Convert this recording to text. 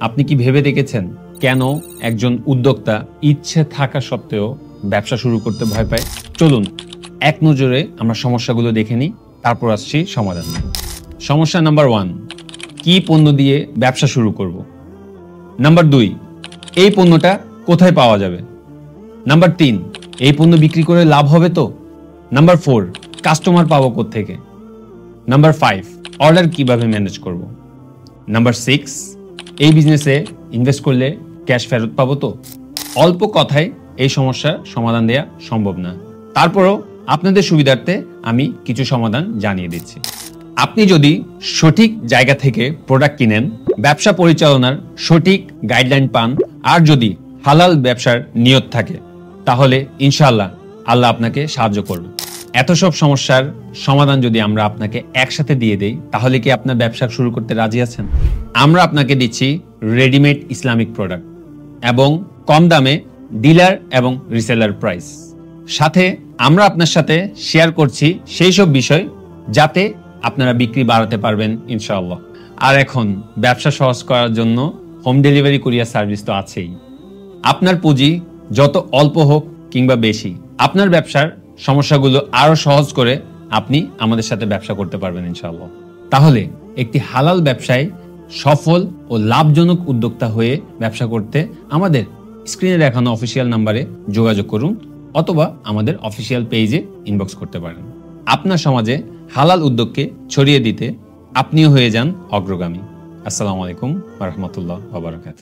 আপনি কি ভেবে দেখেছেন কেন একজন উদ্যোক্তা ইচ্ছে থাকা সত্ত্বেও ব্যবসা শুরু করতে ভয় পায়? চলুন এক নজরে আমরা সমস্যাগুলো দেখে নিই, তারপর আসছি সমাধান। সমস্যা নাম্বার 1, কি পণ্য দিয়ে ব্যবসা শুরু করব? নাম্বার 2, এই পণ্যটা কোথায় পাওয়া যাবে? নাম্বার 3, এই পণ্য বিক্রি করে লাভ হবে তো? নাম্বার 4, কাস্টমার পাবো কোত্থেকে? নাম্বার 5, অর্ডার কিভাবে ম্যানেজ করব? নাম্বার 6, এই বিজনেসে ইনভেস্ট করলে ক্যাশ ফেরত পাবো তো? অল্প কথায় এই সমস্যার সমাধান দেওয়া সম্ভব না, তারপরও আপনাদের সুবিধার্থে আমি কিছু সমাধান জানিয়ে দিচ্ছি। আপনি যদি সঠিক জায়গা থেকে প্রোডাক্ট কিনেন, ব্যবসা পরিচালনার সঠিক গাইডলাইন পান, আর যদি হালাল ব্যবসার নিয়ত থাকে, তাহলে ইনশাআল্লাহ আল্লাহ আপনাকে সাহায্য করবে। এত সব সমস্যার সমাধান যদি আমরা আপনাকে একসাথে দিয়ে দেই, তাহলে কি আপনার ব্যবসা শুরু করতে রাজি আছেন? আমরা আপনাকে দিচ্ছি রেডিমেড ইসলামিক প্রোডাক্ট এবং কম দামে ডিলার এবং রিসেলার প্রাইস। সাথে আমরা আপনার সাথে শেয়ার করছি সেই সব বিষয় যাতে আপনারা বিক্রি বাড়াতে পারবেন ইনশাআল্লাহ। আর এখন ব্যবসা সহজ করার জন্য হোম ডেলিভারি কুরিয়ার সার্ভিস তো আছেই। আপনার পুঁজি যত অল্প হোক কিংবা বেশি, আপনার ব্যবসার সমস্যাগুলো আরো সহজ করে আপনি আমাদের সাথে ব্যবসা করতে পারবেন ইনশাআল্লাহ। তাহলে একটি হালাল ব্যবসায় সফল ও লাভজনক উদ্যোক্তা হয়ে ব্যবসা করতে আমাদের স্ক্রিনে দেখানো অফিসিয়াল নাম্বারে যোগাযোগ করুন, অথবা আমাদের অফিসিয়াল পেজে ইনবক্স করতে পারেন। আপনার সমাজে হালাল উদ্যোগকে ছড়িয়ে দিতে আপনিও হয়ে যান অগ্রগামী। আসসালামু আলাইকুম ওয়া রাহমাতুল্লাহি ওয়া বারাকাতুহু।